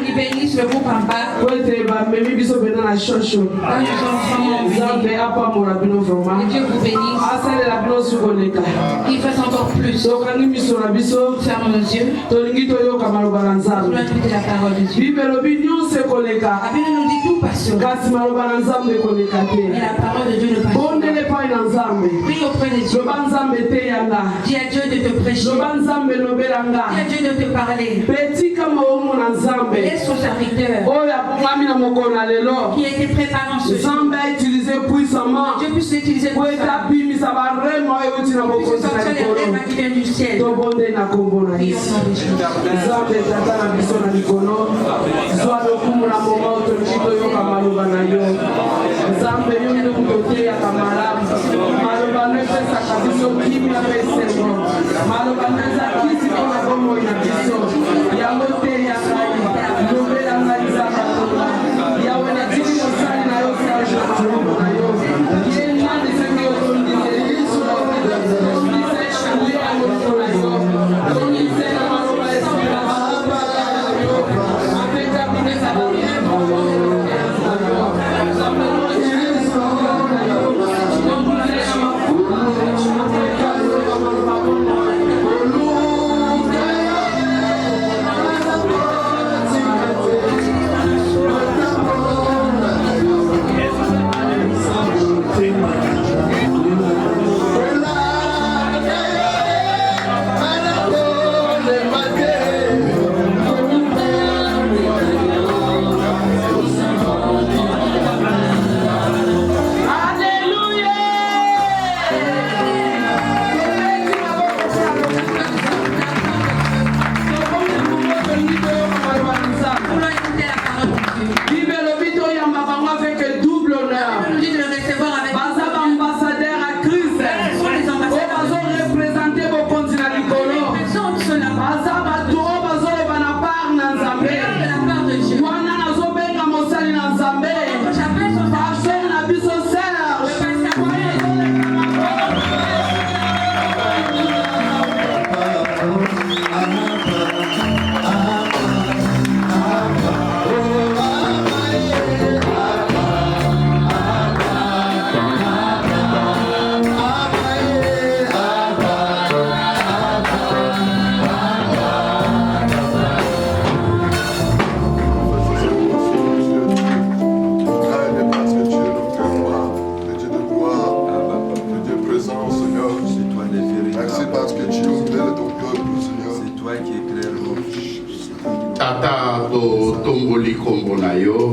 Qui bénisse le groupe Impact. Que Dieu vous bénisse. Qu'il fasse encore plus. Ferme nos yeux. Nous écouter la parole de Dieu. La Bible nous dit tout passion. Mais la parole de Dieu ne passe pas. Prie auprès de Dieu. Dis à Dieu de te prêcher. Dis à Dieu de te parler. Laisse son serviteur qui a été préparé en ce jour. Dieu puisse l'utiliser pour ça. Puisse sortir les rêves qui viennent du ciel.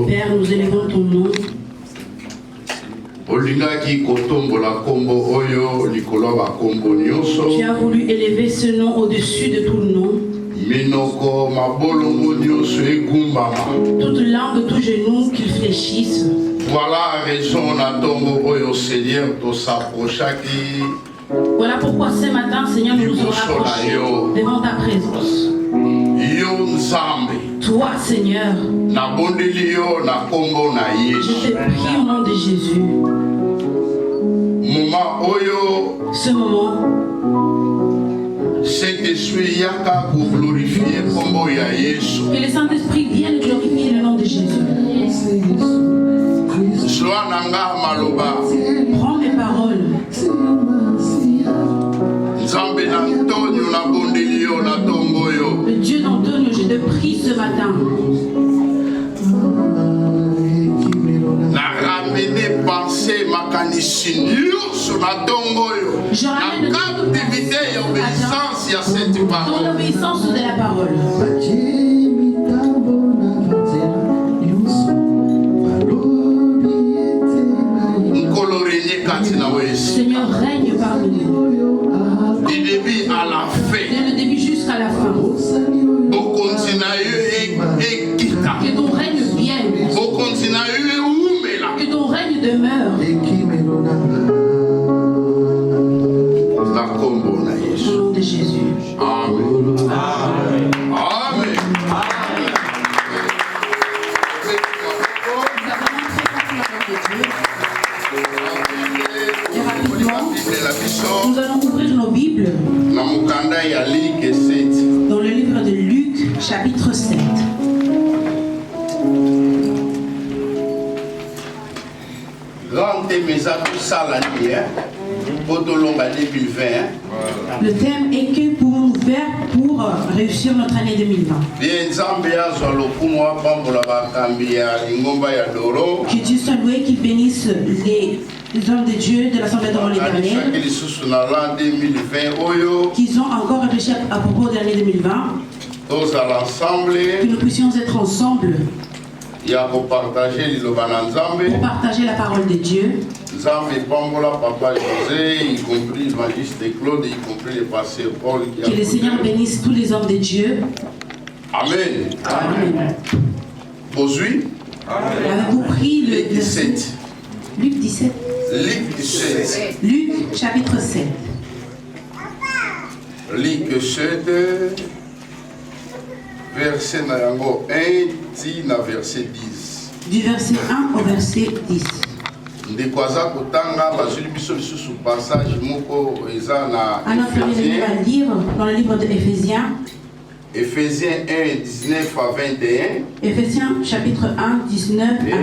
Père, nous élevons ton nom. Tu as voulu élever ce nom au-dessus de tout le nom. Toute langue, tout genou, qu'il fléchisse. Voilà pourquoi ce matin, Seigneur, nous nous rapprochons devant ta présence. Toi, Seigneur, je te prie au nom de Jésus. Ce moment, que le Saint-Esprit vienne glorifier le nom de Jésus. Prends mes paroles. Le Dieu d'Antonio, je te prie ce matin. Je ramène ton obéissance de la parole. Seigneur, règne parmi nous. Du début à la fin. De le début jusqu'à la fin. Que ton règne vienne. Que ton règne demeure. Au nom de Jésus. Amen. Amen. Amen. chapitre 7. Grand thème tout ça l'année, Potolonga 2020. Le thème est que pouvons-nous faire pour réussir notre année 2020? Que Dieu soit loué, qu'il bénisse les hommes de Dieu de l'Assemblée de l'Éternel, qu'ils ont encore réfléchi à propos de l'année 2020, que nous puissions être ensemble pour partager la parole de Dieu. Que le Seigneur bénisse tous les hommes de Dieu. Amen. Amen. Avez-vous pris le 17. Luc 17. Luc 17. Luc chapitre 7. Luc 7. Verset 1 tina verset 10. Du verset 1 au verset 10. Alors, je vais lire dans le livre de Éphésiens. Éphésiens 1, 19 à 21. Éphésiens chapitre 1, 19 à 21.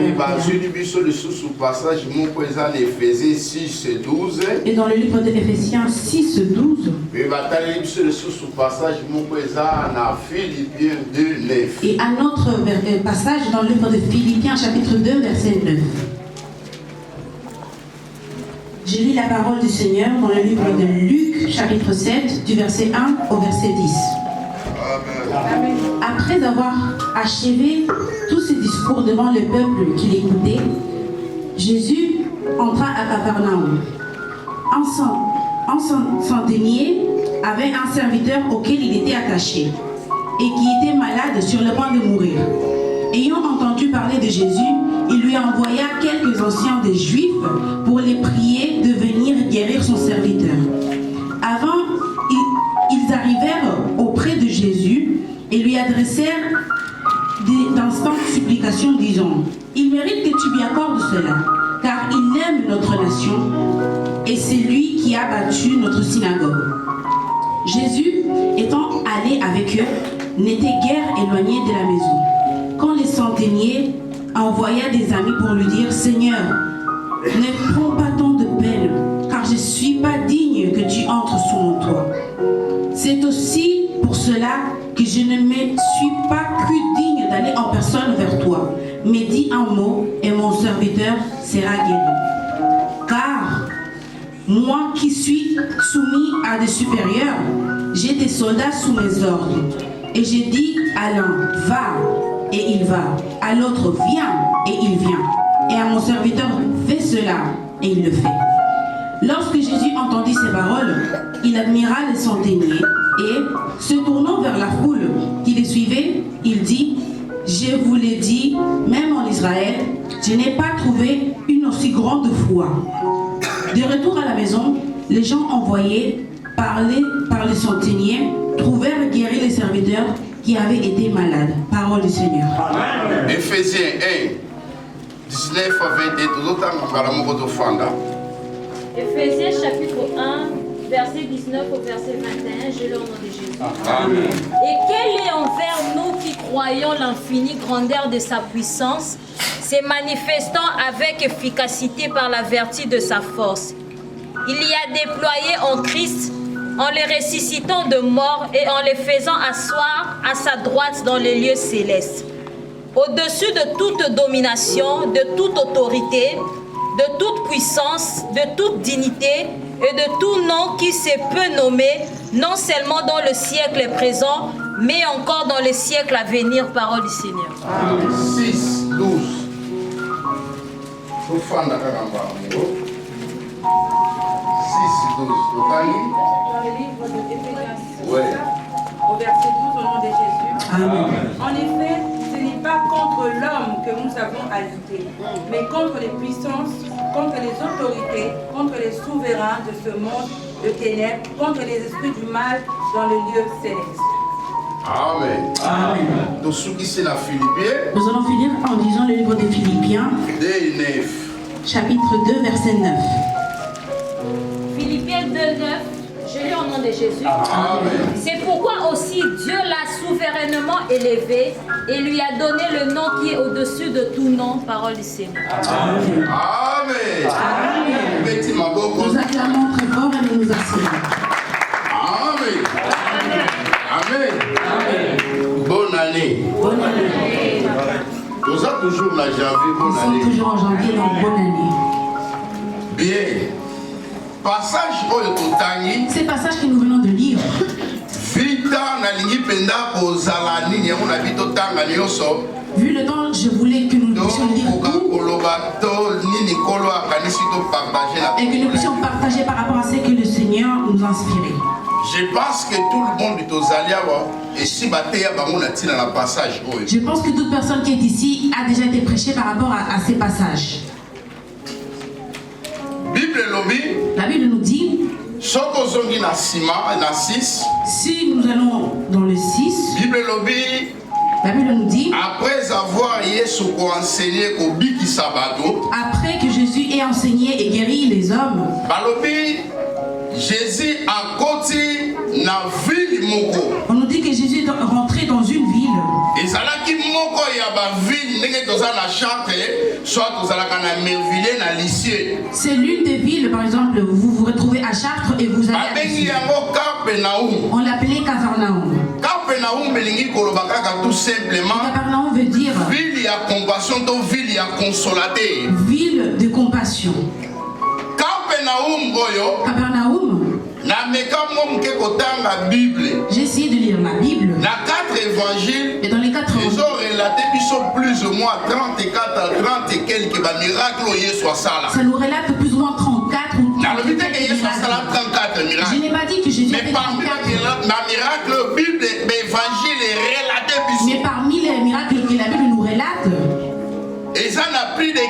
Et dans le livre de Éphésiens 6, 12. Et un autre passage dans le livre de Philippiens chapitre 2, verset 9. Je lis la parole du Seigneur dans le livre de Luc chapitre 7, du verset 1 au verset 10. Amen. Après avoir achevé tous ces discours devant le peuple qui l'écoutait, Jésus entra à Capernaum. Un centenier avait un serviteur auquel il était attaché et qui était malade sur le point de mourir. Ayant entendu parler de Jésus, il lui envoya quelques anciens des Juifs pour les prier de venir guérir son serviteur. Avant, ils arrivèrent auprès de Jésus et lui adressèrent d'instantes supplications disant: il mérite que tu lui accordes cela, car il aime notre nation et c'est lui qui a battu notre synagogue. Jésus, étant allé avec eux, n'était guère éloigné de la maison, quand le centenier envoya des amis pour lui dire: Seigneur, ne prends pas tant de peine, car je ne suis pas digne que tu entres sous mon toit. C'est aussi pour cela que je ne me suis pas cru digne d'aller en personne vers toi, mais dis un mot et mon serviteur sera guéri. Car moi qui suis soumis à des supérieurs, j'ai des soldats sous mes ordres. Et j'ai dit à l'un: va, et il va. À l'autre: viens, et il vient. Et à mon serviteur: fais cela, et il le fait. Lorsque Jésus entendit ces paroles, il admira le centenier et, se tournant vers la foule qui les suivait, il dit: je vous l'ai dit, même en Israël, je n'ai pas trouvé une aussi grande foi. De retour à la maison, les gens envoyés par le centenier trouvèrent guéris les serviteurs qui avaient été malades. Parole du Seigneur. Amen. Éphésiens 1, 19 à 21. Éphésiens chapitre 1, verset 19 au verset 21, je le nom de Jésus. Amen. Et quel est envers nous qui croyons l'infinie grandeur de sa puissance, se manifestant avec efficacité par la vertu de sa force. Il y a déployé en Christ, en les ressuscitant de mort et en les faisant asseoir à sa droite dans les lieux célestes, au-dessus de toute domination, de toute autorité, de toute puissance, de toute dignité et de tout nom qui se peut nommer, non seulement dans le siècle présent, mais encore dans les siècles à venir. Parole du Seigneur. Amen. 6, 12. Dans le livre de Éphésiens 6, au verset 12, au nom de Jésus. Amen. En effet, ce n'est pas contre l'homme que nous avons à lutter, mais contre les puissances, contre les autorités, contre les souverains de ce monde de ténèbres, contre les esprits du mal dans le lieu céleste. Amen. Amen. Donc, ce qui c'est la Philippiens, Nous allons finir en lisant le livre des Philippiens, 2, 9. chapitre 2, verset 9. Philippiens 2, 9, je au nom de Jésus. C'est pourquoi aussi Dieu l'a souverainement élevé et lui a donné le nom qui est au-dessus de tout nom. Parole du Seigneur. Amen. Nous acclamons très fort et nous nous asseyons. Amen. Amen. Bonne année. Bonne année. Nous sommes toujours la janvier. Nous Bonne sommes année. toujours en janvier, donc bonne année. Bien. Passage oyo totangi. Ces passages que nous venons de lire, Vita na lingi penda kozala nini yango na bito tanga nyonso. vu le temps, je voulais que nous puissions lire tout et que nous puissions partager par rapport à ce que le Seigneur nous a inspiré. Je pense que tout le monde est aux alliés et si bateya bango na tina na passage oyo. Je pense que toute personne qui est ici a déjà été prêchée par rapport à ces passages. Bible lobi. La Bible nous dit, Soko zongi na sima na 6. si nous allons dans le 6, Bible lobi. la Bible nous dit, Après avoir Yesu enseigné au biki sabato. après que Jésus ait enseigné et guéri les hommes, Balobi. Jésus a côté na ville moko. on nous dit que Jésus est rentré dans une ville. Et ça là qui moko ya ba ville nenge toza na Chartres, soit tozala kana Merville na lycée. C'est l'une des villes, par exemple, vous vous retrouvez à Chartres et vous allez à Abengi lycée. yango Capernaum. On l'appelait Capharnaüm. Capernaum belingi koloba kaka tout simplement Capharnaüm veut dire ville ya compassion to ville ya consolateur. ville de compassion. Capernaum oyo Capharnaüm, na meka momuke kotanga Bible. j'ai essayé de lire la Bible. Na 4 évangiles. Et dans les 4 Ils ont relaté plus ou moins 34 à 30 et quelques miracles Yesu asala. ça nous relate plus ou moins 34 ou Na lobite que Yesu 34 asala 34 Je miracles. n'ai pas dit que Jésus a Mais fait parmi 34. les miracles, la Bible, l'évangile est relaté Mais parmi les miracles que la Bible nous relate, et ça n'a plus de 15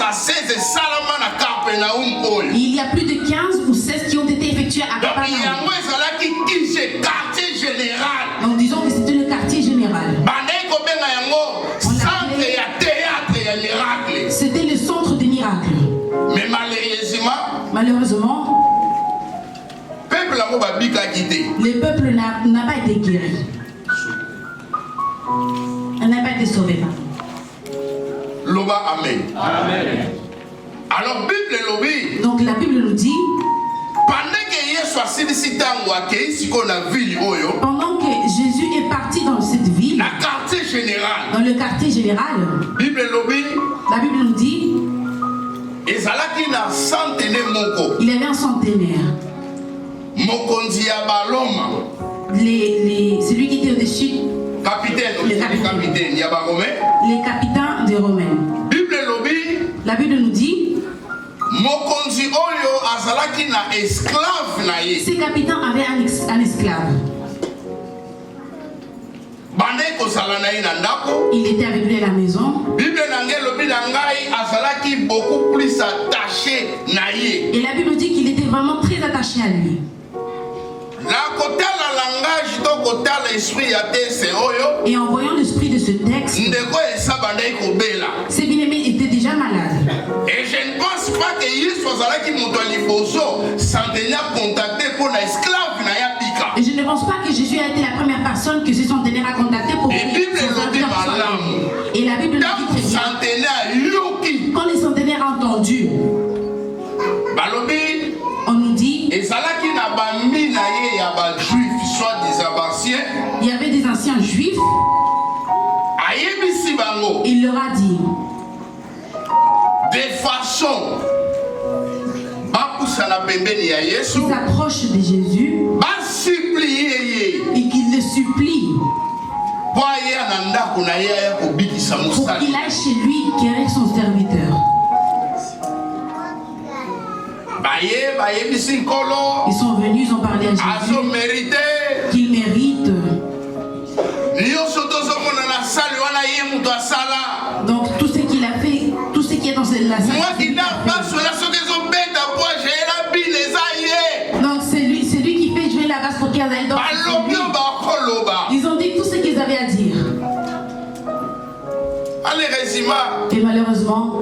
à 16 Salomon à Capernaum. il y a plus de 15 ou 16 qui ont été effectués à Donc il y a Capharnaüm. moins ça qui c'est quartier général. Donc disons que c'était le quartier général. Bandeko benga yango centre ya théâtre ya miracle. C'était le centre des miracles. Mais Malheureusement, peuple yango babika quitté. le peuple n'a pas été guéri. Elle n'a pas été sauvée. Pardon. Loba amen. Amen. Alors Bible lobi. Donc la Bible nous dit, Pendant que Yesu asilisi tango akeisi ko na ville oyo. pendant que Jésus est parti dans cette ville, Na quartier général. dans le quartier général, Bible lobi. la Bible nous dit, Ezalaki na centenaire moko. il y avait un centenaire. Mokonzi ya baloma. Celui qui était au-dessus, Capitaine, Le capitaine. capitaine ya ba Romain. les capitaines des Romains. Bible lobi. La Bible nous dit, Mokonzi oyo azalaki na esclave na ye. ces capitaines avaient un esclave. Bande kozala na ye na ndako. Il était avec lui à la maison. Bible na ngai lobi na ngai azalaki beaucoup plus attaché na ye. Et la Bible dit qu'il était vraiment très attaché à lui. Na kotala langage to kotala esprit ya tese oyo. Et en voyant l'esprit de ce texte, Ndeko esa bandai kobela. ces bien-aimés étaient déjà malades. Et je ne pense pas que Yesu azalaki moto ya liboso centenaire contacté pour na esclave na ya bika. Et je ne pense pas que Jésus a été la première personne que ce centenaire a contacté pour Et que Bible son nous dit serviteur soit madame. guéri. Et la Bible nous Tant dit très bien, centenaire yoki. quand les centenaires ont entendu, Balobi. on nous dit, ezalaki na bami na ye ya bajuif soit des anciens il y avait des anciens juifs, ayebisi bango il leur a dit, de façon bapusana pembeni ya Yesu qu'ils s'approchent de Jésus basuplie ye et qu'ils le supplient po aya na ndako na ye aya kobikisa pour mosali. qu'il aille chez lui guérir son serviteur. bayebisi nkolo Ils sont venus, ils ont parlé à Jésus, azomérite qu'il mérite. nyonso tozomona na sali wana ye moto asala Donc tout ce qu'il a fait, tout ce qui est dans la salle. mwakina basola soki ezobeta po ageyela bino eza ye Donc c'est lui qui fait jouer la basse pour qu'ils aillent dans balobi oyo bakoloba. Ils ont dit tout ce qu'ils avaient à dire. Allez, résima. Et malheureusement,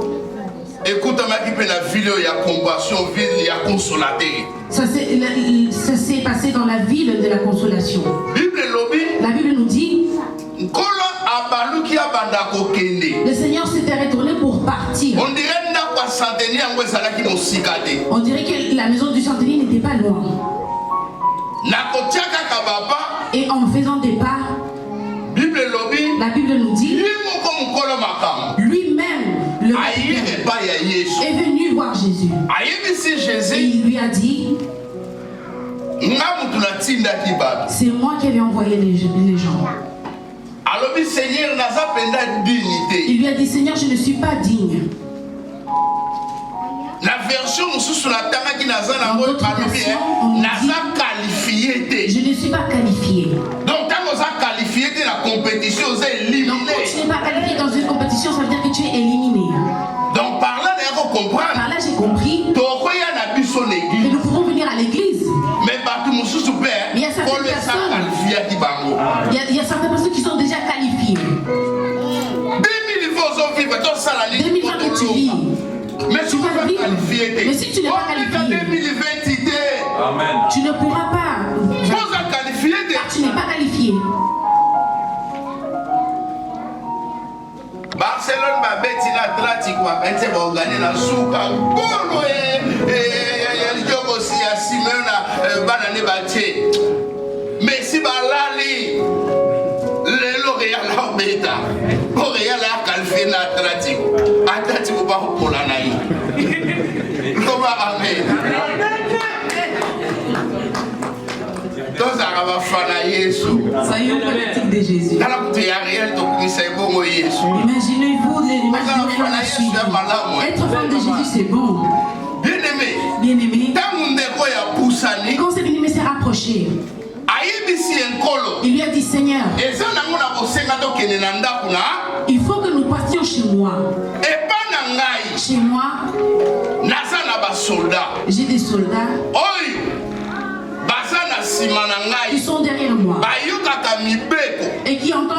Écoute, ma qui la ville, il y a compassion, il y a consolateur. Ça s'est passé dans la ville de la consolation. La Bible nous dit, le Seigneur s'était retourné pour partir. On dirait que la maison du centenier n'était pas loin. Et en faisant des pas, la Bible nous dit, lui-même, le Père, est venu voir Jésus. Et il lui a dit, c'est moi qui avais envoyé les gens. Il lui a dit, Seigneur, je ne suis pas digne. La version sous la tama qui n'a pas qualifié. Je ne suis pas qualifié. Donc, quand on a qualifié de la compétition, on est éliminé. Donc, quand tu n'es pas qualifié dans une compétition, ça veut dire que tu es éliminé. Donc, par là, j'ai compris que nous pouvons venir à l'église. Mais il y a certaines personnes qui sont déjà qualifiées. 2000 ans que tu vis. Mais tu vas vivre. Mais si tu n'es pas qualifié, tu ne pourras pas. Car tu n'es pas qualifié. Barcelone va bêter la tratique, va organiser la soupe, mais si balali le L'Oréal a bêta, L'Oréal a qualifié la tratique, Atletico va pour la naïe. Comment amen? Soyons fanatiques de Jésus. Imaginez-vous la suite. Être fan de Jésus, c'est bon. Bien-aimé. Quand cet ennemi s'est rapproché, il lui a dit, Seigneur, il faut que nous partions chez moi. Chez moi, j'ai des soldats qui sont derrière moi et qui entendent